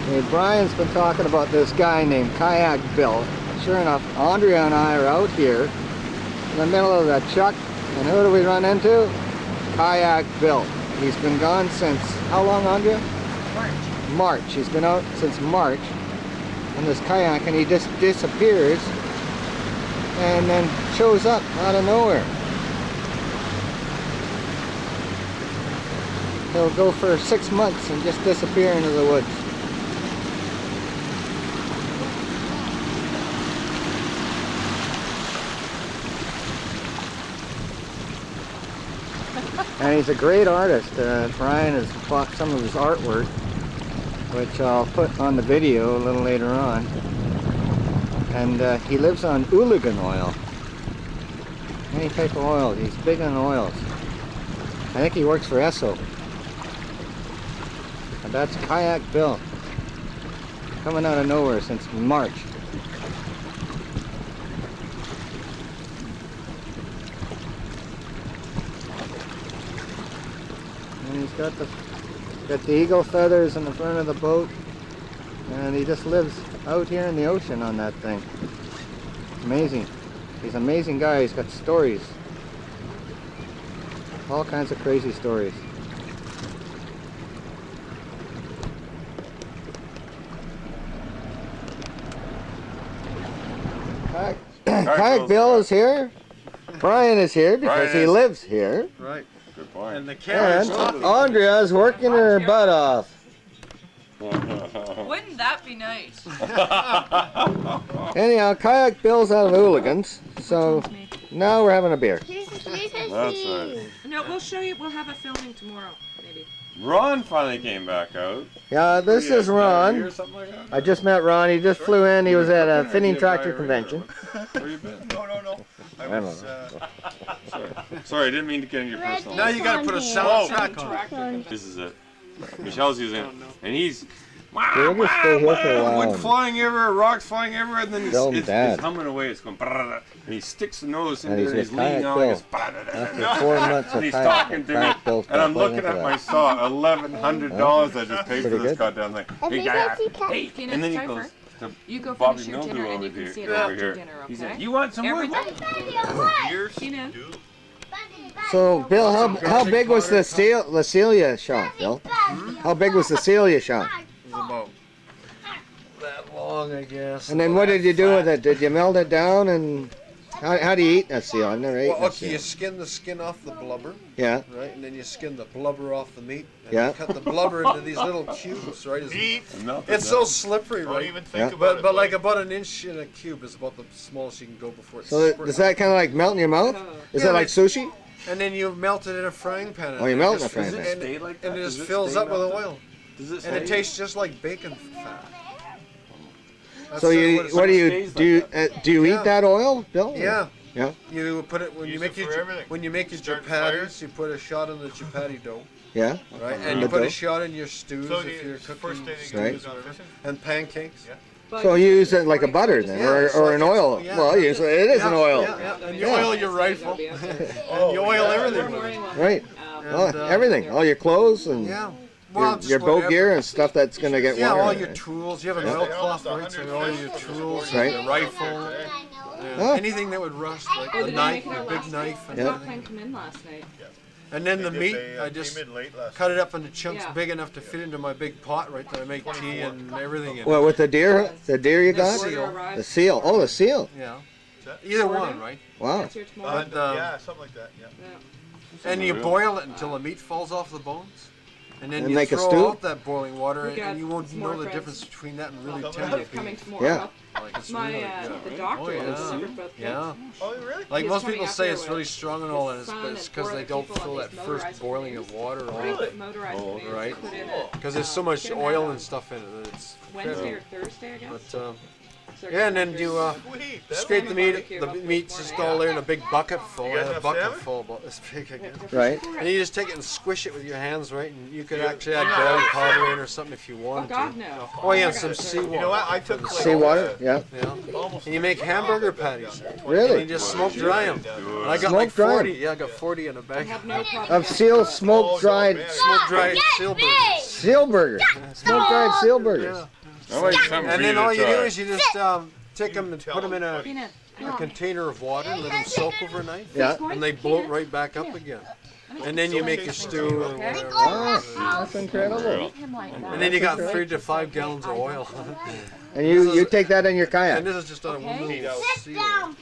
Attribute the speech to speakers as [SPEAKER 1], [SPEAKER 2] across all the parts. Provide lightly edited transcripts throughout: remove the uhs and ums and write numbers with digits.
[SPEAKER 1] Hey, Brian's been talking about this guy named Kayak Bill. Sure enough, Andrea and I are out here in the middle of the chuck, and who do we run into? Kayak Bill. He's been gone since, how long, Andrea? March. He's been out since March on this kayak, and he just disappears and then shows up out of nowhere. He'll go for 6 months and just disappear into the woods. And he's a great artist. Bryan has bought some of his artwork, which I'll put on the video a little later on. And he lives on ooligan oil. Any type of oil. He's big on oils. I think he works for Esso. And that's Kayak Bill. Coming out of nowhere since March. And he's got the eagle feathers in the front of the boat, and he just lives out here in the ocean on that thing. Amazing. He's an amazing guy. He's got stories. All kinds of crazy stories. Kayak Bill is here. Bryan is here because he lives here.
[SPEAKER 2] Right.
[SPEAKER 3] Good point.
[SPEAKER 2] And the camera's
[SPEAKER 1] And Andrea is working her butt off.
[SPEAKER 4] Wouldn't that be nice?
[SPEAKER 1] Anyhow, Kayak Bill's out of hooligans, so now we're having a beer.
[SPEAKER 3] That's right.
[SPEAKER 4] No, we'll show you. We'll have a filming tomorrow, maybe.
[SPEAKER 3] Ron finally came back out.
[SPEAKER 1] Yeah, this is Ron.
[SPEAKER 3] Or something like that?
[SPEAKER 1] I just met Ron. He just flew in. He was at a fitting tractor convention.
[SPEAKER 3] Where you been?
[SPEAKER 2] No.
[SPEAKER 1] I don't know.
[SPEAKER 3] Sorry, I didn't mean to get in your personal
[SPEAKER 2] Now
[SPEAKER 3] life.
[SPEAKER 2] you gotta put a soundtrack on.
[SPEAKER 3] This is it. Michelle's using it, and he's
[SPEAKER 1] We'll just stay here for a while.
[SPEAKER 3] wood flying everywhere, rocks flying everywhere, and then
[SPEAKER 1] Tell him
[SPEAKER 3] it's
[SPEAKER 1] Dad.
[SPEAKER 3] humming away. It's going, and he sticks the nose in
[SPEAKER 1] And
[SPEAKER 3] there,
[SPEAKER 1] he's
[SPEAKER 3] and he's
[SPEAKER 1] with
[SPEAKER 3] leaning
[SPEAKER 1] Kayak
[SPEAKER 3] on,
[SPEAKER 1] Bill.
[SPEAKER 3] and
[SPEAKER 1] After 4 months
[SPEAKER 3] and
[SPEAKER 1] of
[SPEAKER 3] he's talking to me,
[SPEAKER 1] Kayak Bill's
[SPEAKER 3] and I'm
[SPEAKER 1] got
[SPEAKER 3] looking
[SPEAKER 1] into
[SPEAKER 3] at
[SPEAKER 1] that.
[SPEAKER 3] my saw, $1,100 I just paid for
[SPEAKER 1] Pretty
[SPEAKER 3] this
[SPEAKER 1] good.
[SPEAKER 3] goddamn thing. Hey, and then he goes to
[SPEAKER 4] You go
[SPEAKER 3] Bobby
[SPEAKER 4] finish your
[SPEAKER 3] Mildew
[SPEAKER 4] dinner and
[SPEAKER 3] over
[SPEAKER 4] you can
[SPEAKER 3] here.
[SPEAKER 4] see it
[SPEAKER 3] Over
[SPEAKER 4] after
[SPEAKER 3] here.
[SPEAKER 4] dinner,
[SPEAKER 3] He said,
[SPEAKER 4] okay?
[SPEAKER 3] "You want some wood?"
[SPEAKER 2] Years.
[SPEAKER 4] Tina?
[SPEAKER 1] So, Bill, how big was the seal you shot, Bill? How big was the seal you shot?
[SPEAKER 2] It was about that long, I guess.
[SPEAKER 1] And then what did you do with it? Did you melt it down, and how do you eat that seal? I've never eaten
[SPEAKER 2] Well,
[SPEAKER 1] a
[SPEAKER 2] okay, you
[SPEAKER 1] seal.
[SPEAKER 2] skin the skin off the blubber,
[SPEAKER 1] Yeah,
[SPEAKER 2] right? And then you skin the blubber off the meat. And
[SPEAKER 1] Yeah.
[SPEAKER 2] you cut the blubber into these little cubes, right?
[SPEAKER 3] And melted
[SPEAKER 2] It's
[SPEAKER 3] it
[SPEAKER 2] so
[SPEAKER 3] down.
[SPEAKER 2] slippery,
[SPEAKER 5] Don't
[SPEAKER 2] right?
[SPEAKER 5] even think
[SPEAKER 1] Yeah.
[SPEAKER 5] about it.
[SPEAKER 2] But like about an inch in a cube is about the smallest you can go before it's
[SPEAKER 1] so
[SPEAKER 2] spread.
[SPEAKER 1] does that kind of like melt in your mouth? Is
[SPEAKER 2] Yeah,
[SPEAKER 1] it like sushi?
[SPEAKER 2] And then you melt it in a frying pan.
[SPEAKER 1] Oh, you
[SPEAKER 2] and
[SPEAKER 1] melt
[SPEAKER 2] it
[SPEAKER 1] in a
[SPEAKER 2] just-
[SPEAKER 1] frying
[SPEAKER 3] Does
[SPEAKER 1] pan.
[SPEAKER 3] it
[SPEAKER 2] and-
[SPEAKER 3] stay like that?
[SPEAKER 2] And it
[SPEAKER 3] Does
[SPEAKER 2] just
[SPEAKER 3] it
[SPEAKER 2] fills
[SPEAKER 3] stay
[SPEAKER 2] up with
[SPEAKER 3] melted?
[SPEAKER 2] oil.
[SPEAKER 3] Does it
[SPEAKER 2] And it
[SPEAKER 3] stay?
[SPEAKER 2] tastes just like bacon fat. That's
[SPEAKER 1] So
[SPEAKER 2] what
[SPEAKER 1] you,
[SPEAKER 2] it's
[SPEAKER 1] what do
[SPEAKER 2] like.
[SPEAKER 1] you
[SPEAKER 3] stays
[SPEAKER 1] do?
[SPEAKER 3] like
[SPEAKER 1] Do you
[SPEAKER 2] Yeah.
[SPEAKER 1] eat that oil, Bill?
[SPEAKER 2] Yeah.
[SPEAKER 1] Yeah.
[SPEAKER 2] You put it when
[SPEAKER 5] Use
[SPEAKER 2] you
[SPEAKER 5] it
[SPEAKER 2] make
[SPEAKER 5] for
[SPEAKER 2] your
[SPEAKER 5] everything.
[SPEAKER 2] when you make your
[SPEAKER 5] Start
[SPEAKER 2] chapatis, you put a shot in the chapati dough,
[SPEAKER 1] Yeah.
[SPEAKER 2] right?
[SPEAKER 1] And
[SPEAKER 2] And you
[SPEAKER 1] the
[SPEAKER 2] put
[SPEAKER 1] dough?
[SPEAKER 2] a shot in your stews
[SPEAKER 5] So
[SPEAKER 2] if you're
[SPEAKER 5] first
[SPEAKER 2] cooking
[SPEAKER 5] thing you
[SPEAKER 1] Right.
[SPEAKER 5] use on everything.
[SPEAKER 2] and pancakes.
[SPEAKER 5] Yeah.
[SPEAKER 1] So you use it like a butter then,
[SPEAKER 2] Yeah, it's
[SPEAKER 1] or an
[SPEAKER 2] like-
[SPEAKER 1] oil?
[SPEAKER 2] yeah.
[SPEAKER 1] Well, usually it is an oil.
[SPEAKER 2] Yeah. And you
[SPEAKER 1] Yeah.
[SPEAKER 2] oil your rifle, and you oil everything with it.
[SPEAKER 1] Right.
[SPEAKER 2] And,
[SPEAKER 1] Oh, everything. All your clothes and
[SPEAKER 2] Yeah. Well, just
[SPEAKER 1] your boat
[SPEAKER 2] whatever.
[SPEAKER 1] gear and stuff that's going to get
[SPEAKER 2] Yeah,
[SPEAKER 1] water.
[SPEAKER 2] all
[SPEAKER 1] in
[SPEAKER 2] your
[SPEAKER 1] it.
[SPEAKER 2] tools. You have an
[SPEAKER 1] Yeah.
[SPEAKER 2] oil cloth, right? So all your tools,
[SPEAKER 1] Right.
[SPEAKER 2] your rifle, and
[SPEAKER 1] Oh.
[SPEAKER 2] anything that would rust, like
[SPEAKER 4] Oh,
[SPEAKER 2] a
[SPEAKER 4] did
[SPEAKER 2] knife,
[SPEAKER 4] you make it
[SPEAKER 2] a
[SPEAKER 4] out
[SPEAKER 2] big
[SPEAKER 4] last
[SPEAKER 2] knife,
[SPEAKER 4] night?
[SPEAKER 2] and
[SPEAKER 1] Yeah.
[SPEAKER 4] Top
[SPEAKER 2] everything.
[SPEAKER 4] line come in last night.
[SPEAKER 2] And then the meat,
[SPEAKER 5] They
[SPEAKER 2] I just
[SPEAKER 5] came in late last
[SPEAKER 2] cut it up into chunks
[SPEAKER 4] Yeah.
[SPEAKER 2] big enough to fit into my big pot, right? That I make tea and everything in.
[SPEAKER 1] Well, with the deer you
[SPEAKER 2] The
[SPEAKER 1] got?
[SPEAKER 2] seal.
[SPEAKER 1] The seal. Oh, the seal.
[SPEAKER 2] Yeah.
[SPEAKER 5] that?
[SPEAKER 2] Either
[SPEAKER 4] Quarter?
[SPEAKER 2] one, right?
[SPEAKER 1] Wow.
[SPEAKER 4] That's your tomorrow.
[SPEAKER 2] But,
[SPEAKER 5] Yeah, something like that. Yeah.
[SPEAKER 4] Yeah.
[SPEAKER 2] And you boil it until the meat falls off the bones. And then
[SPEAKER 1] And
[SPEAKER 2] you
[SPEAKER 1] make a
[SPEAKER 2] throw
[SPEAKER 1] stew?
[SPEAKER 2] out that boiling water,
[SPEAKER 4] We got
[SPEAKER 2] and you won't
[SPEAKER 4] some
[SPEAKER 2] know
[SPEAKER 4] more
[SPEAKER 2] the
[SPEAKER 4] friends.
[SPEAKER 2] difference between that and really
[SPEAKER 5] Coming
[SPEAKER 2] tender
[SPEAKER 4] They're coming
[SPEAKER 2] beef.
[SPEAKER 4] tomorrow.
[SPEAKER 1] Yeah.
[SPEAKER 2] Like, it's
[SPEAKER 4] My
[SPEAKER 2] really
[SPEAKER 4] the
[SPEAKER 2] good.
[SPEAKER 4] doctor
[SPEAKER 2] Oh, yeah.
[SPEAKER 4] delivered both kids.
[SPEAKER 2] Yeah.
[SPEAKER 5] Oh, really?
[SPEAKER 2] Like
[SPEAKER 4] He's
[SPEAKER 2] most
[SPEAKER 4] coming
[SPEAKER 2] people
[SPEAKER 4] up
[SPEAKER 2] say
[SPEAKER 4] there
[SPEAKER 2] it's
[SPEAKER 4] with
[SPEAKER 2] really strong and all that,
[SPEAKER 4] his
[SPEAKER 2] but
[SPEAKER 4] son
[SPEAKER 2] it's
[SPEAKER 4] and
[SPEAKER 2] because
[SPEAKER 4] four
[SPEAKER 2] they
[SPEAKER 4] other
[SPEAKER 2] don't
[SPEAKER 4] people on
[SPEAKER 2] fill that
[SPEAKER 4] these
[SPEAKER 2] first
[SPEAKER 4] motorized
[SPEAKER 2] boiling
[SPEAKER 4] canoes.
[SPEAKER 2] of water
[SPEAKER 4] Right,
[SPEAKER 2] on.
[SPEAKER 4] motorized
[SPEAKER 3] Oh,
[SPEAKER 4] canoes.
[SPEAKER 2] right.
[SPEAKER 4] Put in
[SPEAKER 2] Because there's so much
[SPEAKER 4] get 'em
[SPEAKER 2] oil
[SPEAKER 4] out
[SPEAKER 2] and stuff in it that it's
[SPEAKER 4] Wednesday
[SPEAKER 2] incredible.
[SPEAKER 4] or Thursday, I guess.
[SPEAKER 2] But
[SPEAKER 4] So
[SPEAKER 2] yeah, and then you
[SPEAKER 5] Sweet.
[SPEAKER 2] scrape the meat.
[SPEAKER 4] barbecue
[SPEAKER 2] The
[SPEAKER 4] hopefully
[SPEAKER 2] meat's
[SPEAKER 4] tomorrow
[SPEAKER 2] just
[SPEAKER 4] night.
[SPEAKER 2] all there in a big bucket full.
[SPEAKER 5] You
[SPEAKER 2] I
[SPEAKER 5] guys
[SPEAKER 2] had a
[SPEAKER 5] have
[SPEAKER 2] bucket
[SPEAKER 5] salmon?
[SPEAKER 2] full about this big again.
[SPEAKER 1] Right.
[SPEAKER 2] And you just take it and squish it with your hands, right? And you could actually add boiling powder in or something if you
[SPEAKER 4] Oh
[SPEAKER 2] wanted
[SPEAKER 4] God,
[SPEAKER 2] to.
[SPEAKER 4] no.
[SPEAKER 2] Oh yeah, and some seawater.
[SPEAKER 5] You know what? I took like,
[SPEAKER 1] Seawater? Yeah.
[SPEAKER 2] Yeah. And you make hamburger patties. And you
[SPEAKER 1] Really?
[SPEAKER 2] just smoke dry them. And I got like
[SPEAKER 1] Smoke dry 'em?
[SPEAKER 2] 40. Yeah, I got 40 in a
[SPEAKER 4] I
[SPEAKER 2] bag.
[SPEAKER 4] have no problem.
[SPEAKER 1] Of seal smoke dried.
[SPEAKER 2] Smoke dried seal burgers.
[SPEAKER 1] seal burger. Smoke fried seal burgers.
[SPEAKER 2] Yeah.
[SPEAKER 3] I like something
[SPEAKER 2] And
[SPEAKER 3] for
[SPEAKER 2] then
[SPEAKER 3] you
[SPEAKER 2] all
[SPEAKER 3] to
[SPEAKER 2] you do
[SPEAKER 3] try.
[SPEAKER 2] is you just take them and put them in a
[SPEAKER 4] Peanut.
[SPEAKER 2] container of water and let them soak overnight.
[SPEAKER 1] Yeah.
[SPEAKER 2] And they bloat right back up again. And then you make your stew and whatever.
[SPEAKER 1] Oh, that's incredible.
[SPEAKER 4] Eat him like that.
[SPEAKER 2] And then you got 3 to 5 gallons of oil.
[SPEAKER 1] And you take that in your kayak.
[SPEAKER 2] And this is just on a one little seal.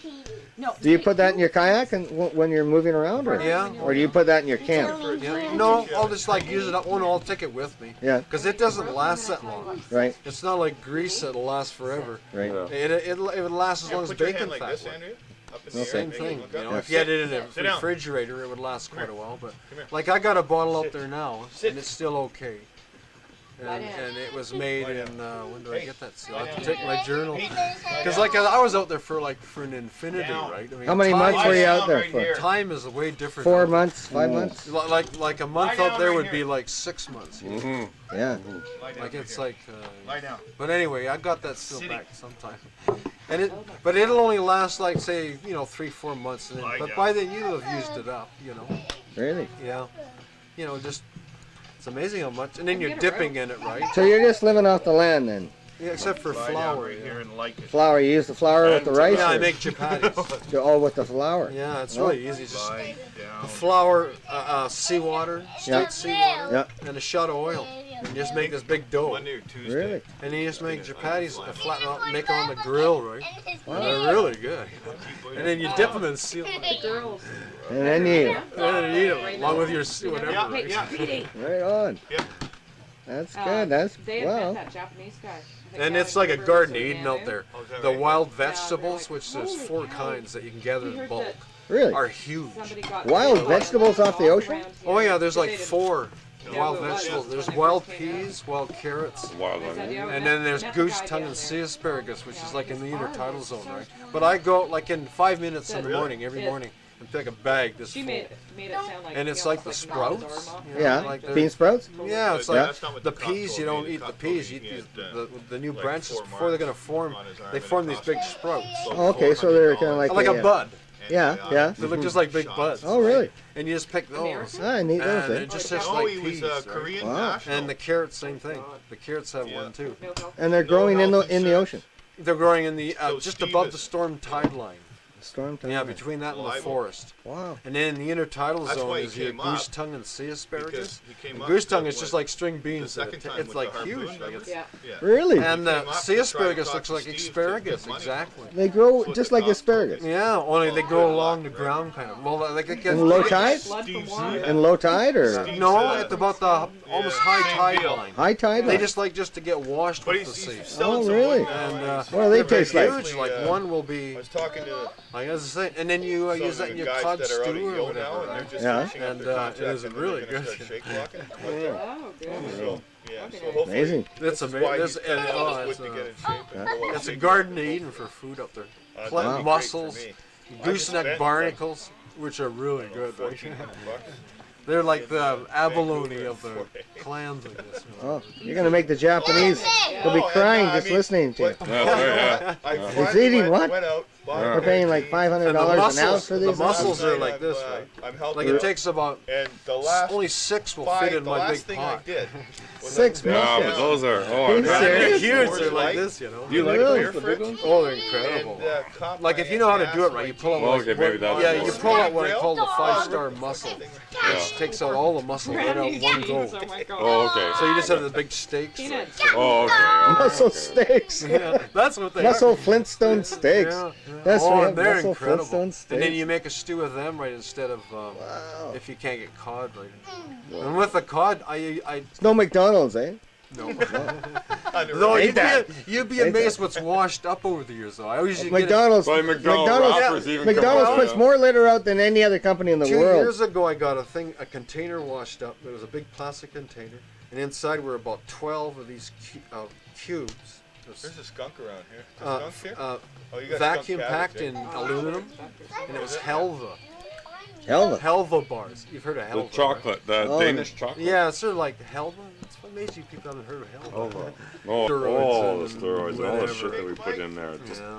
[SPEAKER 4] No.
[SPEAKER 1] Do you put that in your kayak and when you're moving around, or
[SPEAKER 2] Yeah.
[SPEAKER 1] or do you put that in your camp?
[SPEAKER 2] Yeah. No, I'll just like use it up. Oh no, I'll take it with me.
[SPEAKER 1] Yeah.
[SPEAKER 2] Because it doesn't last that long.
[SPEAKER 1] Right.
[SPEAKER 2] It's not like grease that'll last forever.
[SPEAKER 1] Right.
[SPEAKER 2] It would last as long as
[SPEAKER 5] Put your
[SPEAKER 2] bacon
[SPEAKER 5] hand like
[SPEAKER 2] fat
[SPEAKER 5] this,
[SPEAKER 2] would.
[SPEAKER 5] Andrew. Up in
[SPEAKER 1] No,
[SPEAKER 5] the
[SPEAKER 2] Same
[SPEAKER 5] air.
[SPEAKER 2] thing.
[SPEAKER 5] Look
[SPEAKER 2] You
[SPEAKER 5] up.
[SPEAKER 2] know, if you had it in a
[SPEAKER 5] Sit down.
[SPEAKER 2] refrigerator, it would last quite a while. But
[SPEAKER 5] here.
[SPEAKER 2] like I got a bottle out there now,
[SPEAKER 5] Sit.
[SPEAKER 2] and it's still okay. And it was made in when did I get that seal? I have to take my journal because like I was out there for an infinity, right? I mean,
[SPEAKER 1] How many
[SPEAKER 2] time-
[SPEAKER 1] months were you out there for?
[SPEAKER 2] Time is way different.
[SPEAKER 1] 4
[SPEAKER 2] out
[SPEAKER 1] months, 5 months?
[SPEAKER 2] there. Like a month out there would be like 6 months. You know?
[SPEAKER 3] Mm-hmm.
[SPEAKER 1] Yeah.
[SPEAKER 2] Like it's like.
[SPEAKER 5] Lie down.
[SPEAKER 2] But anyway, I got that still back sometime. But it'll only last like say 3-4 months. And then, but by then you'll have used it up.
[SPEAKER 1] Really?
[SPEAKER 2] Yeah. Just. It's amazing how much, and then you're dipping in it, right?
[SPEAKER 1] So you're just living off the land then?
[SPEAKER 2] Yeah, except for
[SPEAKER 5] Lie down
[SPEAKER 2] flour.
[SPEAKER 5] right here and like it.
[SPEAKER 1] Flour, you use the flour with the rice?
[SPEAKER 2] Yeah, I
[SPEAKER 1] or-
[SPEAKER 2] make chapatis.
[SPEAKER 1] Oh, with the flour.
[SPEAKER 2] Yeah, it's really easy. Just
[SPEAKER 5] Lie down.
[SPEAKER 2] flour, seawater, straight
[SPEAKER 1] Yeah.
[SPEAKER 2] seawater,
[SPEAKER 1] Yeah.
[SPEAKER 2] and a shot of oil. And just make this big dough.
[SPEAKER 5] Monday or Tuesday.
[SPEAKER 1] Really?
[SPEAKER 2] And then you just make chapatis, flatten out, and make them on the grill, right? And they're really good. And then you dip them in seal.
[SPEAKER 4] Girls.
[SPEAKER 1] And then you,
[SPEAKER 2] And then you eat them along with your whatever.
[SPEAKER 5] Yeah,
[SPEAKER 2] right?
[SPEAKER 5] yeah.
[SPEAKER 4] Speedy.
[SPEAKER 1] right on.
[SPEAKER 5] Yep.
[SPEAKER 1] That's good. That's,
[SPEAKER 4] They had met
[SPEAKER 1] wow.
[SPEAKER 4] that Japanese guy.
[SPEAKER 2] And it's like a garden of Eden out there.
[SPEAKER 5] Oh, is that
[SPEAKER 2] The
[SPEAKER 5] right?
[SPEAKER 2] wild vegetables, which there's 4 kinds that you can gather in bulk,
[SPEAKER 1] Really?
[SPEAKER 2] are huge.
[SPEAKER 1] Wild vegetables off the ocean?
[SPEAKER 2] Oh yeah, there's like 4 wild vegetables. There's wild peas, wild carrots,
[SPEAKER 3] Wild one.
[SPEAKER 2] and then there's goose tongue and sea asparagus, which is like in the intertidal zone, right? But I go like in 5 minutes in the morning, every morning, and pick a bag this
[SPEAKER 4] She
[SPEAKER 2] full.
[SPEAKER 4] made it sound like.
[SPEAKER 2] And it's like the sprouts.
[SPEAKER 1] Yeah.
[SPEAKER 2] Like they're-
[SPEAKER 1] Bean sprouts?
[SPEAKER 2] Yeah, it's
[SPEAKER 5] But
[SPEAKER 2] like
[SPEAKER 5] that's not what
[SPEAKER 2] the
[SPEAKER 5] cop
[SPEAKER 2] peas.
[SPEAKER 5] told
[SPEAKER 2] You
[SPEAKER 5] me.
[SPEAKER 2] don't
[SPEAKER 5] The
[SPEAKER 2] eat the
[SPEAKER 5] cop told
[SPEAKER 2] peas.
[SPEAKER 5] me
[SPEAKER 2] You
[SPEAKER 5] he
[SPEAKER 2] eat
[SPEAKER 5] had,
[SPEAKER 2] the new
[SPEAKER 5] like
[SPEAKER 2] branches
[SPEAKER 5] 4
[SPEAKER 2] before they're gonna
[SPEAKER 5] marks
[SPEAKER 2] form.
[SPEAKER 5] on his arm
[SPEAKER 2] They
[SPEAKER 5] and it
[SPEAKER 2] form these
[SPEAKER 5] cost
[SPEAKER 2] big
[SPEAKER 5] me
[SPEAKER 2] sprouts,
[SPEAKER 1] Oh, okay, so they're kind of
[SPEAKER 2] like a bud.
[SPEAKER 1] Yeah, yeah.
[SPEAKER 2] They look just like big buds.
[SPEAKER 1] Oh, really?
[SPEAKER 2] And you just pick those.
[SPEAKER 4] American?
[SPEAKER 1] Ah, I need those,
[SPEAKER 2] And
[SPEAKER 1] eh?
[SPEAKER 2] it just tastes
[SPEAKER 5] Oh,
[SPEAKER 2] like
[SPEAKER 5] he was
[SPEAKER 2] peas.
[SPEAKER 5] a
[SPEAKER 2] right?
[SPEAKER 5] Korean
[SPEAKER 1] Wow.
[SPEAKER 5] national.
[SPEAKER 2] And the carrots, same thing. The carrots have
[SPEAKER 5] Yeah.
[SPEAKER 2] one too.
[SPEAKER 1] And they're growing in
[SPEAKER 5] health
[SPEAKER 1] the
[SPEAKER 5] insurance.
[SPEAKER 1] ocean.
[SPEAKER 2] They're growing in the
[SPEAKER 5] So
[SPEAKER 2] just
[SPEAKER 5] Steve
[SPEAKER 2] above
[SPEAKER 5] is-
[SPEAKER 2] the storm tide line.
[SPEAKER 1] Storm time.
[SPEAKER 2] Yeah, between that and the
[SPEAKER 5] Live.
[SPEAKER 2] forest.
[SPEAKER 1] Wow.
[SPEAKER 2] And then in the intertidal
[SPEAKER 5] That's
[SPEAKER 2] zone
[SPEAKER 5] why he
[SPEAKER 2] is your
[SPEAKER 5] came
[SPEAKER 2] goose
[SPEAKER 5] up,
[SPEAKER 2] tongue and sea asparagus.
[SPEAKER 5] because he came
[SPEAKER 2] And
[SPEAKER 5] up
[SPEAKER 2] goose tongue
[SPEAKER 5] to
[SPEAKER 2] is just
[SPEAKER 5] what-
[SPEAKER 2] like string beans.
[SPEAKER 5] the second time
[SPEAKER 2] It's
[SPEAKER 5] with
[SPEAKER 2] like
[SPEAKER 5] the
[SPEAKER 2] huge.
[SPEAKER 5] harpoon,
[SPEAKER 2] Like it's,
[SPEAKER 4] Yeah.
[SPEAKER 5] Yeah.
[SPEAKER 1] Really?
[SPEAKER 2] and
[SPEAKER 5] He
[SPEAKER 2] the
[SPEAKER 5] came up
[SPEAKER 2] sea
[SPEAKER 5] to try to
[SPEAKER 2] asparagus
[SPEAKER 5] talk
[SPEAKER 2] looks
[SPEAKER 5] to
[SPEAKER 2] like
[SPEAKER 5] Steve to
[SPEAKER 2] asparagus,
[SPEAKER 5] get money.
[SPEAKER 2] exactly.
[SPEAKER 1] They grow
[SPEAKER 5] That's
[SPEAKER 1] just
[SPEAKER 5] what
[SPEAKER 1] like
[SPEAKER 5] the cop told me.
[SPEAKER 1] asparagus.
[SPEAKER 2] Yeah, only they grow along the ground kind of. Well, like it gets
[SPEAKER 1] In low tide?
[SPEAKER 4] Blood from
[SPEAKER 5] Steve's
[SPEAKER 4] water.
[SPEAKER 1] In low tide or
[SPEAKER 2] No, at about the almost high
[SPEAKER 5] same
[SPEAKER 2] tide
[SPEAKER 5] deal.
[SPEAKER 2] line.
[SPEAKER 1] high tide?
[SPEAKER 2] They just like to get washed
[SPEAKER 5] But
[SPEAKER 2] with the
[SPEAKER 5] he's
[SPEAKER 2] sea.
[SPEAKER 5] selling
[SPEAKER 1] Oh,
[SPEAKER 5] some
[SPEAKER 1] really?
[SPEAKER 5] wood now,
[SPEAKER 2] And
[SPEAKER 5] and
[SPEAKER 1] What do they
[SPEAKER 2] they're
[SPEAKER 1] taste like?
[SPEAKER 2] huge. Like one will be,
[SPEAKER 5] I was talking to
[SPEAKER 2] like as I say, and then you
[SPEAKER 5] some
[SPEAKER 2] use
[SPEAKER 5] of
[SPEAKER 2] that
[SPEAKER 5] the
[SPEAKER 2] in your
[SPEAKER 5] guys
[SPEAKER 2] cod
[SPEAKER 5] that are out at
[SPEAKER 2] stew or
[SPEAKER 5] Yo now,
[SPEAKER 2] whatever.
[SPEAKER 5] and they're
[SPEAKER 2] Right?
[SPEAKER 5] just
[SPEAKER 1] Yeah.
[SPEAKER 5] finishing up
[SPEAKER 2] And,
[SPEAKER 5] their contract,
[SPEAKER 2] it is
[SPEAKER 5] and then
[SPEAKER 2] really
[SPEAKER 5] they're gonna
[SPEAKER 2] good.
[SPEAKER 5] start shake walking.
[SPEAKER 4] Oh, good.
[SPEAKER 5] So, yeah,
[SPEAKER 4] Okay.
[SPEAKER 5] so hopefully
[SPEAKER 1] Amazing.
[SPEAKER 2] It's
[SPEAKER 5] this is
[SPEAKER 2] amazing.
[SPEAKER 5] why
[SPEAKER 2] This,
[SPEAKER 5] he's
[SPEAKER 2] and,
[SPEAKER 5] telling
[SPEAKER 2] oh,
[SPEAKER 5] us
[SPEAKER 2] it's,
[SPEAKER 5] what to get in shape
[SPEAKER 1] Yeah.
[SPEAKER 5] and go out
[SPEAKER 2] it's a
[SPEAKER 5] and
[SPEAKER 2] garden of Eden for food up there.
[SPEAKER 5] that'd
[SPEAKER 2] Plant
[SPEAKER 5] be great for
[SPEAKER 2] mussels,
[SPEAKER 5] me.
[SPEAKER 2] gooseneck
[SPEAKER 5] spent,
[SPEAKER 2] barnacles, which are really good. Right?
[SPEAKER 5] $1,400.
[SPEAKER 2] They're like the abalone of the clams, I guess.
[SPEAKER 1] Oh, you're going to make the Japanese. They'll be
[SPEAKER 5] Oh, and,
[SPEAKER 1] crying
[SPEAKER 5] I
[SPEAKER 1] just
[SPEAKER 5] mean,
[SPEAKER 1] listening to you.
[SPEAKER 5] what-
[SPEAKER 3] That's right, yeah.
[SPEAKER 5] I
[SPEAKER 3] Yeah.
[SPEAKER 5] finally
[SPEAKER 1] eating what?
[SPEAKER 5] went out, bought
[SPEAKER 1] We're
[SPEAKER 5] a
[SPEAKER 1] paying like
[SPEAKER 2] And
[SPEAKER 1] $500 an ounce for
[SPEAKER 2] the
[SPEAKER 1] these.
[SPEAKER 2] mussels are
[SPEAKER 5] Last
[SPEAKER 2] like
[SPEAKER 5] night
[SPEAKER 2] this,
[SPEAKER 5] I'm,
[SPEAKER 2] right?
[SPEAKER 5] I'm helping
[SPEAKER 2] Like it
[SPEAKER 5] out,
[SPEAKER 2] takes about
[SPEAKER 5] and the last
[SPEAKER 2] only 6 will
[SPEAKER 5] five,
[SPEAKER 2] fit in
[SPEAKER 5] the
[SPEAKER 2] my
[SPEAKER 5] last
[SPEAKER 2] big
[SPEAKER 5] thing
[SPEAKER 2] pot.
[SPEAKER 5] I did was
[SPEAKER 1] 6
[SPEAKER 5] I
[SPEAKER 3] Yeah,
[SPEAKER 5] bent
[SPEAKER 3] but
[SPEAKER 5] down
[SPEAKER 3] those are,
[SPEAKER 1] Are you
[SPEAKER 3] man.
[SPEAKER 2] They're
[SPEAKER 1] serious?
[SPEAKER 2] huge.
[SPEAKER 5] Coors
[SPEAKER 2] They're like
[SPEAKER 5] Light.
[SPEAKER 2] this, you know.
[SPEAKER 3] Do you like
[SPEAKER 1] Really?
[SPEAKER 3] those, the big ones?
[SPEAKER 2] Oh, they're incredible.
[SPEAKER 5] and caught
[SPEAKER 2] Like
[SPEAKER 5] my
[SPEAKER 2] if you know how to do it
[SPEAKER 5] ass
[SPEAKER 2] right, you
[SPEAKER 5] like
[SPEAKER 2] pull out
[SPEAKER 3] Oh,
[SPEAKER 2] like
[SPEAKER 3] okay, maybe that's
[SPEAKER 2] yeah,
[SPEAKER 3] what
[SPEAKER 2] you
[SPEAKER 3] it
[SPEAKER 2] pull out what I
[SPEAKER 5] Grill?
[SPEAKER 2] call the 5-star muscle, which takes out all the muscle right out in one go.
[SPEAKER 4] Oh my God.
[SPEAKER 3] Oh, okay.
[SPEAKER 2] So you just have the big steaks.
[SPEAKER 4] Peanut.
[SPEAKER 3] Oh, okay.
[SPEAKER 1] Muscle
[SPEAKER 3] okay.
[SPEAKER 1] steaks.
[SPEAKER 2] Yeah, that's what they
[SPEAKER 1] Muscle
[SPEAKER 2] are.
[SPEAKER 1] Flintstone steaks.
[SPEAKER 2] Yeah,
[SPEAKER 1] That's
[SPEAKER 2] oh,
[SPEAKER 1] right.
[SPEAKER 2] and they're
[SPEAKER 1] Muscle
[SPEAKER 2] incredible.
[SPEAKER 1] Flintstone steaks.
[SPEAKER 2] And then you make a stew of them right instead of
[SPEAKER 1] Wow.
[SPEAKER 2] if you can't get cod right. And with the cod, I
[SPEAKER 1] It's no McDonald's, eh?
[SPEAKER 2] no.
[SPEAKER 5] under
[SPEAKER 2] Though
[SPEAKER 1] Ain't that?
[SPEAKER 2] you'd be
[SPEAKER 1] Ain't
[SPEAKER 2] amazed what's washed up over the years though. I always used to get it.
[SPEAKER 1] McDonald's.
[SPEAKER 3] By McDonald's
[SPEAKER 1] McDonald's,
[SPEAKER 3] wrappers even
[SPEAKER 1] McDonald's
[SPEAKER 3] come out,
[SPEAKER 1] puts
[SPEAKER 3] yeah.
[SPEAKER 1] more litter out than any other company in the
[SPEAKER 2] 2
[SPEAKER 1] world.
[SPEAKER 2] years ago, I got a container washed up. It was a big plastic container, and inside were about 12 of these cubes. It was,
[SPEAKER 5] There's a skunk around here. Is
[SPEAKER 2] uh,
[SPEAKER 5] skunk here?
[SPEAKER 2] uh,
[SPEAKER 5] Oh, you got
[SPEAKER 2] vacuum
[SPEAKER 5] skunk
[SPEAKER 2] packed
[SPEAKER 5] cabbage,
[SPEAKER 2] in aluminum, and it was Helva.
[SPEAKER 1] Helva.
[SPEAKER 2] Helva bars. You've heard of
[SPEAKER 3] The
[SPEAKER 2] Helva? right?
[SPEAKER 3] chocolate, the
[SPEAKER 1] Oh,
[SPEAKER 3] Danish chocolate.
[SPEAKER 2] Yeah, it's sort of like Helva. It's amazing people haven't heard of Helva.
[SPEAKER 3] Oh,
[SPEAKER 2] Steroids
[SPEAKER 3] oh, the
[SPEAKER 2] and
[SPEAKER 3] steroids and all the
[SPEAKER 2] whatever.
[SPEAKER 3] shit that we put in there. Just,
[SPEAKER 2] Yeah.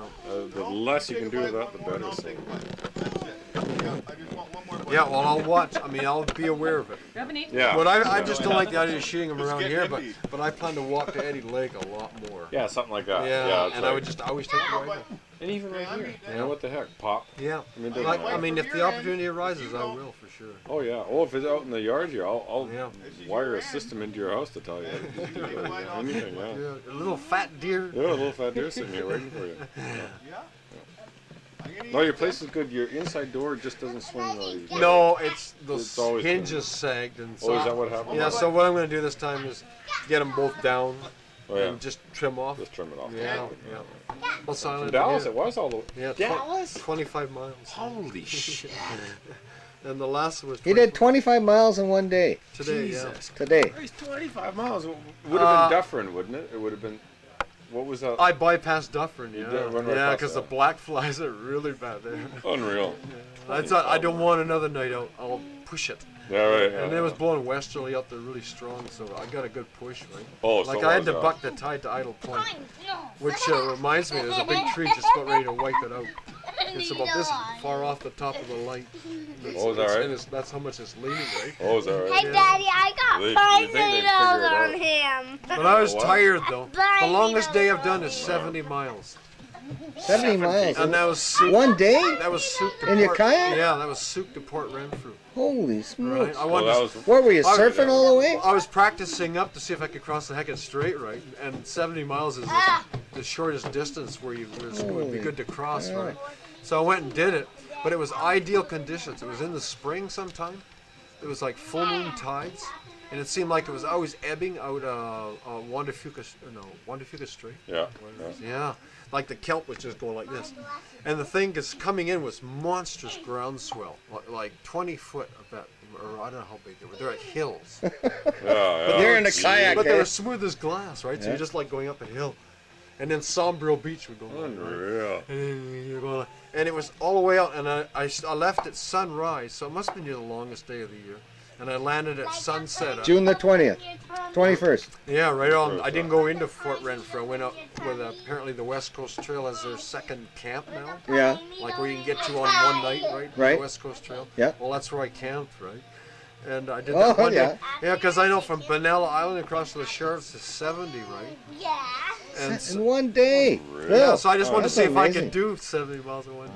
[SPEAKER 3] the less you can do with that, the better. So.
[SPEAKER 5] That's it. I just want one more
[SPEAKER 2] Yeah, well, I'll watch. I mean, I'll be aware of it.
[SPEAKER 4] You haven't eaten?
[SPEAKER 3] Yeah.
[SPEAKER 2] But I just don't like the idea of shooting them around
[SPEAKER 5] getting
[SPEAKER 2] here. But
[SPEAKER 5] empty.
[SPEAKER 2] I plan to walk to Eddie Lake a lot more.
[SPEAKER 3] Yeah, something like that.
[SPEAKER 2] Yeah,
[SPEAKER 3] that's
[SPEAKER 2] and
[SPEAKER 3] right.
[SPEAKER 2] I would just always take the rifle.
[SPEAKER 3] And even right here. Yeah, what the heck? Pop.
[SPEAKER 2] Yeah.
[SPEAKER 3] I mean, it doesn't
[SPEAKER 2] Like,
[SPEAKER 3] matter.
[SPEAKER 2] I mean, if the opportunity arises, I will for sure.
[SPEAKER 3] Oh yeah. Oh, if it's out in the yard here, I'll
[SPEAKER 2] Yeah.
[SPEAKER 3] wire a system into your house to tell you. Just do it. Anything, yeah.
[SPEAKER 2] Yeah, a little fat deer.
[SPEAKER 3] Yeah, a little fat deer sitting here waiting for you. No, your place is good. Your inside door just doesn't swing really.
[SPEAKER 2] No, it's the
[SPEAKER 3] It's always
[SPEAKER 2] hinges sagged, and so
[SPEAKER 3] Oh, is that what happened?
[SPEAKER 2] yeah. So what I'm going to do this time is get them both down
[SPEAKER 3] Oh yeah.
[SPEAKER 2] and just trim off.
[SPEAKER 3] Just trim it off.
[SPEAKER 2] Yeah, yeah. Well, silent.
[SPEAKER 3] From Dallas,
[SPEAKER 2] yeah.
[SPEAKER 3] it was all the.
[SPEAKER 2] Yeah,
[SPEAKER 3] Dallas?
[SPEAKER 2] 25 miles.
[SPEAKER 3] Holy shit!
[SPEAKER 2] And the last was
[SPEAKER 1] He did 25 miles in one day.
[SPEAKER 2] today.
[SPEAKER 3] Jesus.
[SPEAKER 1] Today.
[SPEAKER 3] It's 25 miles. It would have been Dufferin, wouldn't it? It would have been. What was that?
[SPEAKER 2] Yeah. I bypassed Dufferin,
[SPEAKER 3] You
[SPEAKER 2] yeah.
[SPEAKER 3] did run right
[SPEAKER 2] Yeah,
[SPEAKER 3] past
[SPEAKER 2] because the
[SPEAKER 3] that.
[SPEAKER 2] black flies are really bad there.
[SPEAKER 3] Unreal.
[SPEAKER 2] I thought I don't want another night out. I'll push it.
[SPEAKER 3] Yeah, right.
[SPEAKER 2] And it was blowing westerly up there really strong, so I got a good push, right?
[SPEAKER 3] Oh,
[SPEAKER 2] Like
[SPEAKER 3] so
[SPEAKER 2] I had
[SPEAKER 3] was
[SPEAKER 2] to
[SPEAKER 3] that.
[SPEAKER 2] buck the tide to idle point, which reminds me, there's a big tree just about ready to wipe it out. It's about this far off the top of the light.
[SPEAKER 3] Oh, is that right?
[SPEAKER 2] And that's how much it's leaning, right?
[SPEAKER 3] Oh, is that right?
[SPEAKER 6] Hey, Daddy, I
[SPEAKER 3] They-
[SPEAKER 6] got
[SPEAKER 3] you
[SPEAKER 6] $5
[SPEAKER 3] think they'd figure it
[SPEAKER 6] on
[SPEAKER 3] out.
[SPEAKER 6] him.
[SPEAKER 2] But I was
[SPEAKER 3] What?
[SPEAKER 2] tired though. The
[SPEAKER 6] $5
[SPEAKER 2] longest day I've done is 70 miles,
[SPEAKER 1] 70 miles.
[SPEAKER 2] and that was Souk.
[SPEAKER 1] One day?
[SPEAKER 2] That was Souk to
[SPEAKER 1] In your
[SPEAKER 2] Port.
[SPEAKER 1] kayak?
[SPEAKER 2] Yeah, that was Souk to Port Renfrew.
[SPEAKER 1] Holy
[SPEAKER 2] Right?
[SPEAKER 1] smokes.
[SPEAKER 2] I
[SPEAKER 3] Well,
[SPEAKER 2] wanted.
[SPEAKER 3] that
[SPEAKER 2] to-
[SPEAKER 3] was.
[SPEAKER 1] What were you,
[SPEAKER 2] I-
[SPEAKER 1] surfing all the way?
[SPEAKER 2] I was practicing up to see if I could cross the Hecate Strait, right? And 70 miles is the shortest distance where it would be good to cross, right? So I went and did it, but it was ideal conditions. It was in the spring sometime. It was like full moon tides, and it seemed like it was always ebbing out Juan de Fuca Strait.
[SPEAKER 3] Yeah.
[SPEAKER 2] Yeah, like the kelp was just going like this. And the thing is coming in was monstrous groundswell, like 20 foot of that, or I don't know how big they were. They're at hills.
[SPEAKER 3] Yeah. Yeah.
[SPEAKER 1] They're in a kayak,
[SPEAKER 2] But they
[SPEAKER 1] eh?
[SPEAKER 2] were smooth as glass, right? So
[SPEAKER 1] Yeah.
[SPEAKER 2] you're just like going up a hill. And then Sombrero Beach would go on, right?
[SPEAKER 3] Unreal.
[SPEAKER 2] And then you're going like, and it was all the way out, and I left at sunrise, so it must have been the longest day of the year. And I landed at sunset.
[SPEAKER 1] June the 20th. 21st.
[SPEAKER 2] Yeah, right on. I didn't go into Fort Renfrew. I went up with apparently the West Coast Trail as their second camp now.
[SPEAKER 1] Yeah.
[SPEAKER 2] Like where you can get to on one night, right?
[SPEAKER 1] Right.
[SPEAKER 2] The West Coast Trail.
[SPEAKER 1] Yeah.
[SPEAKER 2] Well, that's where I camped, right? And I did
[SPEAKER 1] Oh,
[SPEAKER 2] that one
[SPEAKER 1] yeah.
[SPEAKER 2] day. Yeah, because I know from Benalla Island across to the Sheriff's is 70, right?
[SPEAKER 6] Yeah.
[SPEAKER 2] And
[SPEAKER 1] In one day.
[SPEAKER 2] yeah, so I just
[SPEAKER 1] Oh,
[SPEAKER 2] wanted to
[SPEAKER 1] that's
[SPEAKER 2] see if I
[SPEAKER 1] amazing.
[SPEAKER 2] could do 70 miles in one day.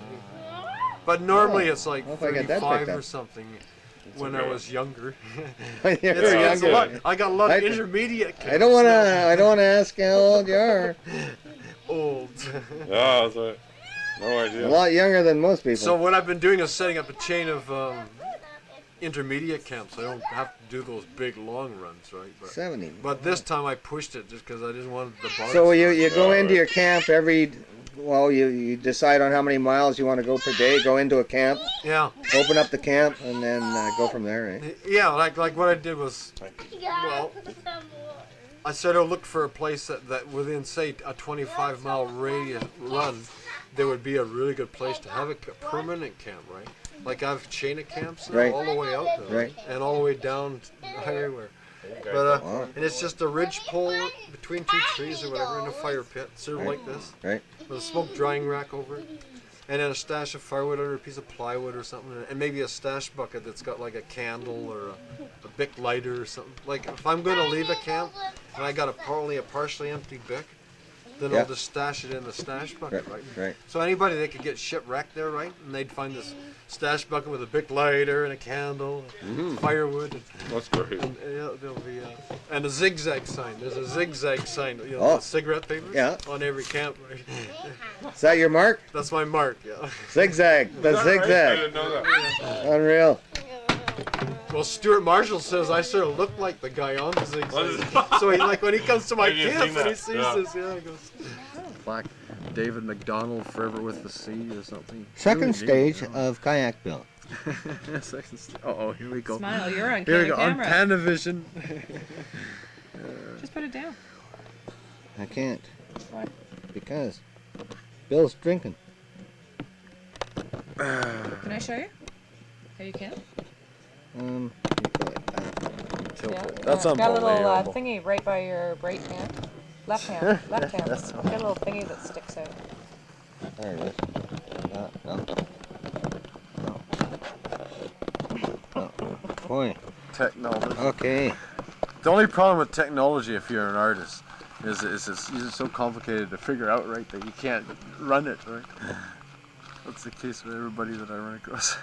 [SPEAKER 2] But normally it's like
[SPEAKER 1] Well, if I get that picked
[SPEAKER 2] 35 or
[SPEAKER 1] up.
[SPEAKER 2] something when I
[SPEAKER 3] okay.
[SPEAKER 2] was younger.
[SPEAKER 1] You're
[SPEAKER 2] It's a
[SPEAKER 1] younger.
[SPEAKER 2] lot, I got a lot of
[SPEAKER 1] I-
[SPEAKER 2] intermediate
[SPEAKER 1] I don't want to. I don't want to ask how old you are.
[SPEAKER 2] old.
[SPEAKER 3] Yeah, that's right. No
[SPEAKER 1] A
[SPEAKER 3] idea.
[SPEAKER 1] lot younger than most people.
[SPEAKER 2] So what I've been doing is setting up a chain of intermediate camps. I don't have to do those big long runs, right?
[SPEAKER 1] 70.
[SPEAKER 2] But this time I pushed it just because I didn't want the bugs.
[SPEAKER 1] So you go
[SPEAKER 3] Yeah,
[SPEAKER 1] into
[SPEAKER 3] right.
[SPEAKER 1] your camp every. Well, you decide on how many miles you want to go per day. Go into a camp,
[SPEAKER 2] Yeah,
[SPEAKER 1] open up the camp, and then go from there. Eh?
[SPEAKER 2] yeah. Like what I did was, well, I started to look for a place that within say a 25-mile radius run, there would be a really good place to have a permanent camp, right? Like I have chain of camps now,
[SPEAKER 1] Right.
[SPEAKER 2] all the way out there,
[SPEAKER 1] Right.
[SPEAKER 2] and all the way down everywhere. But
[SPEAKER 1] Wow.
[SPEAKER 2] and it's just a ridge pole between two trees or whatever in a fire pit, sort of like this,
[SPEAKER 1] Right.
[SPEAKER 2] with a smoke drying rack over it, and then a stash of firewood under a piece of plywood or something, and maybe a stash bucket that's got like a candle or a Bic lighter or something. Like if I'm going to leave a camp and I got a partially empty Bic, then
[SPEAKER 1] Yeah.
[SPEAKER 2] I'll just stash it in the stash bucket, right?
[SPEAKER 1] Right.
[SPEAKER 2] So anybody that could get shipwrecked there, right? And they'd find this stash bucket with a Bic lighter and a candle, firewood,
[SPEAKER 3] That's great.
[SPEAKER 2] and there'll be and a zigzag sign. There's a zigzag sign, you know,
[SPEAKER 1] Oh.
[SPEAKER 2] the cigarette papers
[SPEAKER 1] Yeah.
[SPEAKER 2] on every camp, right?
[SPEAKER 1] Is that your mark?
[SPEAKER 2] That's my mark, yeah.
[SPEAKER 1] Zigzag. The
[SPEAKER 3] I
[SPEAKER 1] zigzag.
[SPEAKER 3] didn't know that.
[SPEAKER 1] Unreal.
[SPEAKER 2] Well, Stuart Marshall says I sort of look like the guy on the zigzag. So he like when he comes to my
[SPEAKER 3] I didn't
[SPEAKER 2] camp
[SPEAKER 3] think
[SPEAKER 2] and he
[SPEAKER 3] that.
[SPEAKER 2] sees
[SPEAKER 3] Yeah.
[SPEAKER 2] this, yeah, he goes. Black David McDonald, Forever with the Sea, or something.
[SPEAKER 1] Second stage of Kayak Bill.
[SPEAKER 2] Second stage. Oh, here we go.
[SPEAKER 4] Smile, you're on
[SPEAKER 2] Here we go on
[SPEAKER 4] camera.
[SPEAKER 2] Panavision.
[SPEAKER 4] Just put it down.
[SPEAKER 1] I can't.
[SPEAKER 4] Why?
[SPEAKER 1] Because Bill's drinking.
[SPEAKER 4] Can I show you? How you can?
[SPEAKER 1] You go like that.
[SPEAKER 4] Yeah.
[SPEAKER 2] That's
[SPEAKER 4] Got a little
[SPEAKER 2] unbelievable.
[SPEAKER 4] thingy right by your right hand. Left hand. Left hand. Got a little thingy that sticks out.
[SPEAKER 1] There it is. No. boy.
[SPEAKER 3] Technology.
[SPEAKER 1] Okay.
[SPEAKER 2] The only problem with technology, if you're an artist, is it's so complicated to figure out, right, that you can't run it, right? That's the case with everybody that I run across.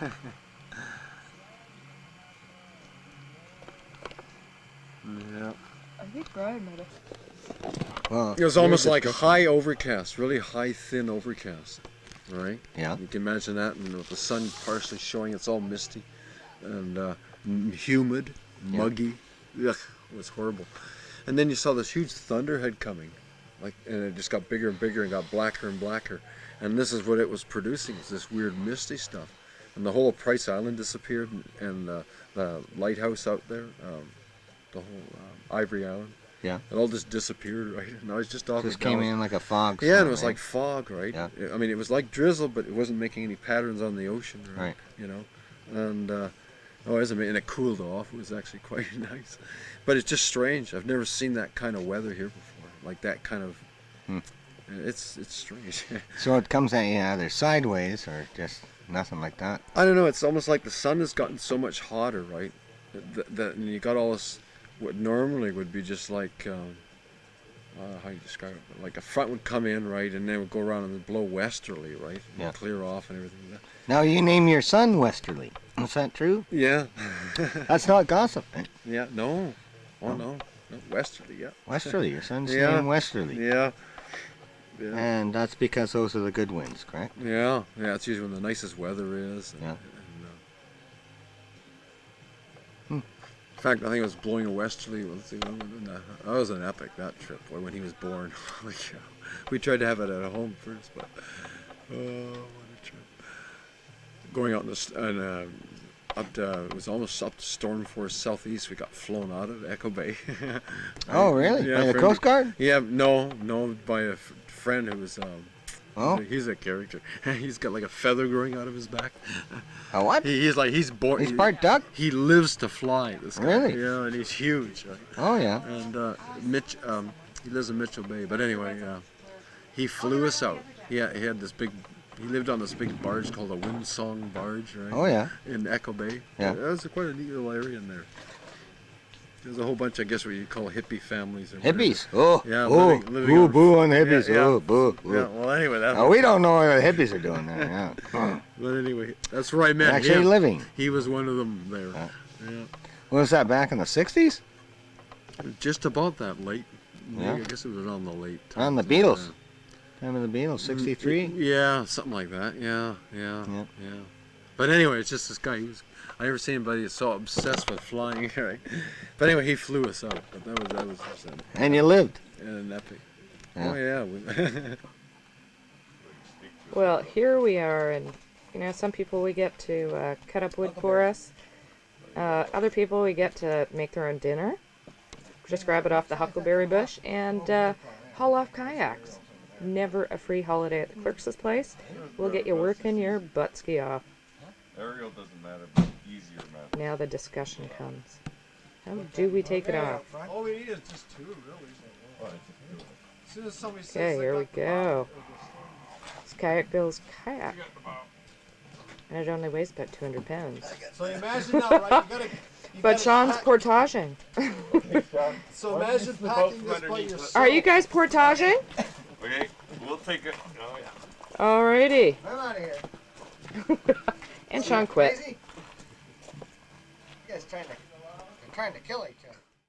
[SPEAKER 2] Yeah.
[SPEAKER 4] Are you trying, mother?
[SPEAKER 1] Well,
[SPEAKER 2] It was almost like a high overcast, really high, thin overcast, right?
[SPEAKER 1] Yeah.
[SPEAKER 2] You can imagine that, and with the sun partially showing, it's all misty and humid, muggy. Ugh, it was horrible. And then you saw this huge thunderhead coming, and it just got bigger and bigger and got blacker and blacker. And this is what it was producing, was this weird misty stuff. And the whole of Price Island disappeared, and the lighthouse out there, the whole Ivory Island.
[SPEAKER 1] Yeah.
[SPEAKER 2] It all just disappeared, right? And I was just off.
[SPEAKER 1] Just came in like a fog.
[SPEAKER 2] Yeah, and it was
[SPEAKER 1] right?
[SPEAKER 2] like fog, right?
[SPEAKER 1] Yeah.
[SPEAKER 2] I mean, it was like drizzle, but it wasn't making any patterns on the ocean, right?
[SPEAKER 1] Right.
[SPEAKER 2] You know, and oh, it was amazing. And it cooled off. It was actually quite nice, but it's just strange. I've never seen that kind of weather here before, like that kind of. It's strange.
[SPEAKER 1] So it comes at you either sideways or just nothing like that.
[SPEAKER 2] I don't know. It's almost like the sun has gotten so much hotter, right? That and you got all this. What normally would be just like, how you describe it? Like a front would come in, right, and then would go around and blow westerly, right? And
[SPEAKER 1] Yeah.
[SPEAKER 2] clear off and everything.
[SPEAKER 1] Now you name your son Westerly. Is that true?
[SPEAKER 2] Yeah.
[SPEAKER 1] That's not gossip. Eh?
[SPEAKER 2] Yeah. No. Oh no. No. Westerly. Yeah.
[SPEAKER 1] Westerly. Your son's
[SPEAKER 2] Yeah.
[SPEAKER 1] named Westerly.
[SPEAKER 2] Yeah. Yeah.
[SPEAKER 1] And that's because those are the good winds, correct?
[SPEAKER 2] Yeah. Yeah. It's usually when the nicest weather is.
[SPEAKER 1] Yeah.
[SPEAKER 2] In fact, I think it was blowing a westerly. That was an epic, that trip, boy, when he was born. Like, we tried to have it at home first, but oh, what a trip! Going out it was almost up to storm force southeast. We got flown out of Echo Bay.
[SPEAKER 1] Oh, really?
[SPEAKER 2] Yeah,
[SPEAKER 1] By the
[SPEAKER 2] friend-
[SPEAKER 1] Coast Guard?
[SPEAKER 2] Yeah, no, by a friend who was.
[SPEAKER 1] Oh.
[SPEAKER 2] He's a character. He's got like a feather growing out of his back.
[SPEAKER 1] A what?
[SPEAKER 2] He's born.
[SPEAKER 1] He's part duck?
[SPEAKER 2] He lives to fly. This guy.
[SPEAKER 1] Really?
[SPEAKER 2] Yeah, and he's huge. Right?
[SPEAKER 1] Oh, yeah.
[SPEAKER 2] And Mitch, he lives in Mitchell Bay. But anyway, he flew us out. He had this big. He lived on this big barge called a Windsong barge, right?
[SPEAKER 1] Oh, yeah.
[SPEAKER 2] In Echo Bay.
[SPEAKER 1] Yeah.
[SPEAKER 2] That was quite a neat little area in there. There's a whole bunch, I guess, what you call hippie families. Or
[SPEAKER 1] Hippies. Oh,
[SPEAKER 2] Yeah,
[SPEAKER 1] oh,
[SPEAKER 2] living
[SPEAKER 1] boo,
[SPEAKER 2] on-
[SPEAKER 1] boo on the hippies.
[SPEAKER 2] Yeah, yeah.
[SPEAKER 1] Oh, boo, boo.
[SPEAKER 2] Yeah. Well, anyway, that.
[SPEAKER 1] Oh, we don't know what the hippies are doing there. Yeah.
[SPEAKER 2] But anyway, that's where I met
[SPEAKER 1] Actually
[SPEAKER 2] him.
[SPEAKER 1] living.
[SPEAKER 2] He was one of them there.
[SPEAKER 1] Yeah.
[SPEAKER 2] Yeah.
[SPEAKER 1] Was that back in the 60s?
[SPEAKER 2] Just about that late.
[SPEAKER 1] Yeah.
[SPEAKER 2] I guess it was on the late.
[SPEAKER 1] On the
[SPEAKER 2] times,
[SPEAKER 1] Beatles. Time of the Beatles, 63?
[SPEAKER 2] Yeah, something like that. Yeah.
[SPEAKER 1] Yeah.
[SPEAKER 2] But anyway, it's just this guy. I never seen anybody so obsessed with flying, right? But anyway, he flew us out. But that was just
[SPEAKER 1] And you lived.
[SPEAKER 2] an epic.
[SPEAKER 1] Yeah.
[SPEAKER 2] Oh yeah.
[SPEAKER 4] Well, here we are, and some people we get to cut up wood for us. Other people we get to make their own dinner. Just grab it off the huckleberry bush and haul off kayaks. Never a free holiday at the Clerx's place. We'll get you working your butt ski off.
[SPEAKER 5] Aerial doesn't matter, but easier matters.
[SPEAKER 4] Now the discussion comes. How do we take it off?
[SPEAKER 2] All we need is just two, really. As soon as somebody says
[SPEAKER 4] Okay, here we go. It's Kayak Bill's kayak. And it only weighs about 200 pounds.
[SPEAKER 2] So imagine now, right?
[SPEAKER 4] But Sean's portaging.
[SPEAKER 2] So imagine packing this by yourself.
[SPEAKER 4] Are you guys portaging?
[SPEAKER 5] Okay, we'll take it. Oh, yeah.
[SPEAKER 4] Alrighty.
[SPEAKER 1] I'm out of here.
[SPEAKER 4] And Sean quit.
[SPEAKER 1] You guys trying to kill each other.